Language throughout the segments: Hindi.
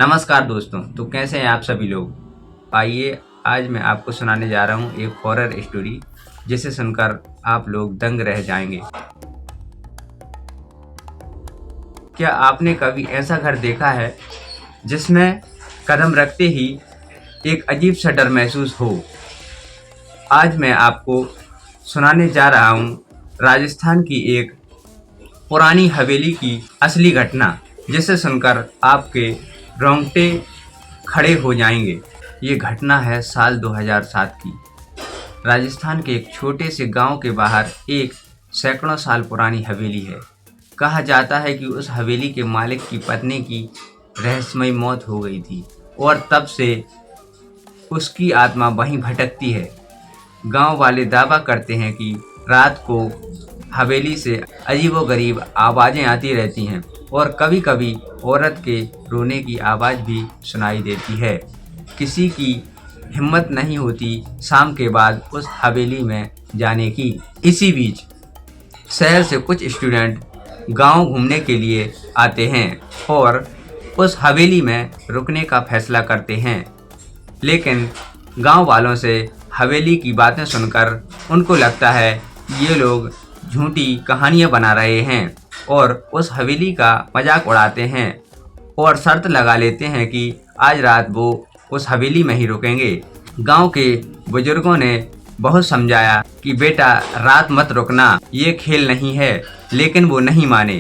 नमस्कार दोस्तों, तो कैसे हैं आप सभी लोग। आइए आज मैं आपको सुनाने जा रहा हूँ एक हॉरर स्टोरी जिसे सुनकर आप लोग दंग रह जाएंगे। क्या आपने कभी ऐसा घर देखा है जिसमें कदम रखते ही एक अजीब सा डर महसूस हो। आज मैं आपको सुनाने जा रहा हूँ राजस्थान की एक पुरानी हवेली की असली घटना, जिसे सुनकर आपके रोंगटे खड़े हो जाएंगे। ये घटना है साल 2007 की। राजस्थान के एक छोटे से गांव के बाहर एक सैकड़ों साल पुरानी हवेली है। कहा जाता है कि उस हवेली के मालिक की पत्नी की रहस्यमयी मौत हो गई थी और तब से उसकी आत्मा वहीं भटकती है। गांव वाले दावा करते हैं कि रात को हवेली से अजीबोगरीब आवाज़ें आती रहती हैं और कभी कभी औरत के रोने की आवाज़ भी सुनाई देती है। किसी की हिम्मत नहीं होती शाम के बाद उस हवेली में जाने की। इसी बीच शहर से कुछ स्टूडेंट गांव घूमने के लिए आते हैं और उस हवेली में रुकने का फैसला करते हैं, लेकिन गांव वालों से हवेली की बातें सुनकर उनको लगता है ये लोग झूठी कहानियां बना रहे हैं और उस हवेली का मजाक उड़ाते हैं और शर्त लगा लेते हैं कि आज रात वो उस हवेली में ही रुकेंगे। गांव के बुजुर्गों ने बहुत समझाया कि बेटा रात मत रुकना, ये खेल नहीं है, लेकिन वो नहीं माने।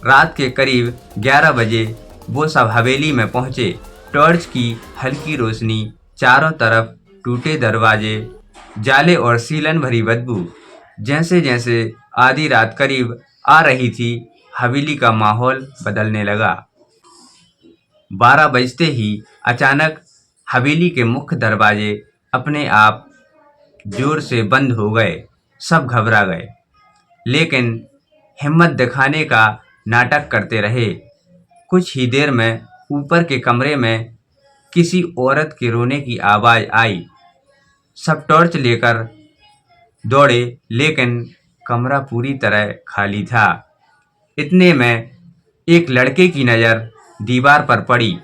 रात के करीब 11 बजे वो सब हवेली में पहुंचे। टॉर्च की हल्की रोशनी, चारों तरफ टूटे दरवाजे, जाले और सीलन भरी बदबू। जैसे जैसे आधी रात करीब आ रही थी, हवेली का माहौल बदलने लगा। 12 बजते ही अचानक हवेली के मुख्य दरवाजे अपने आप जोर से बंद हो गए। सब घबरा गए, लेकिन हिम्मत दिखाने का नाटक करते रहे। कुछ ही देर में ऊपर के कमरे में किसी औरत के रोने की आवाज़ आई। सब टॉर्च लेकर दौड़े, लेकिन कमरा पूरी तरह खाली था। इतने में एक लड़के की नज़र दीवार पर पड़ी।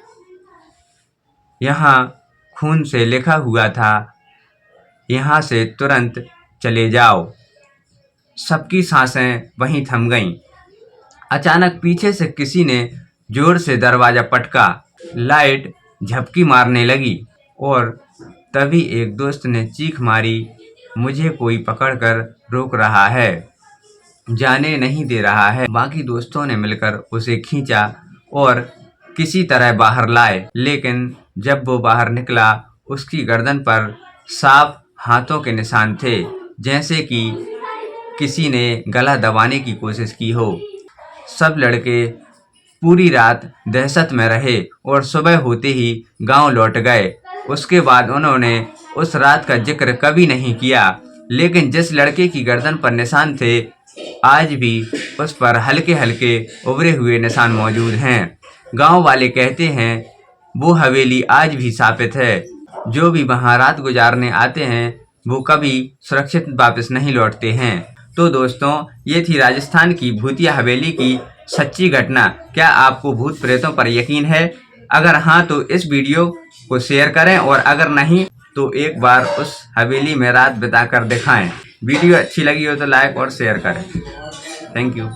यहाँ खून से लिखा हुआ था, यहाँ से तुरंत चले जाओ। सबकी सांसें वहीं थम गईं। अचानक पीछे से किसी ने जोर से दरवाज़ा पटका। लाइट झपकी मारने लगी और तभी एक दोस्त ने चीख मारी, मुझे कोई पकड़कर रोक रहा है, जाने नहीं दे रहा है। बाकी दोस्तों ने मिलकर उसे खींचा और किसी तरह बाहर लाए, लेकिन जब वो बाहर निकला उसकी गर्दन पर साफ हाथों के निशान थे, जैसे कि किसी ने गला दबाने की कोशिश की हो। सब लड़के पूरी रात दहशत में रहे और सुबह होते ही गांव लौट गए। उसके बाद उन्होंने उस रात का जिक्र कभी नहीं किया, लेकिन जिस लड़के की गर्दन पर निशान थे, आज भी उस पर हल्के हल्के उभरे हुए निशान मौजूद हैं। गांव वाले कहते हैं वो हवेली आज भी शापित है। जो भी वहां रात गुजारने आते हैं वो कभी सुरक्षित वापस नहीं लौटते हैं। तो दोस्तों, ये थी राजस्थान की भूतिया हवेली की सच्ची घटना। क्या आपको भूत प्रेतों पर यकीन है? अगर हाँ तो इस वीडियो को शेयर करें, और अगर नहीं तो एक बार उस हवेली में रात बिताकर दिखाएं। वीडियो अच्छी लगी हो तो लाइक और शेयर करें। Thank you.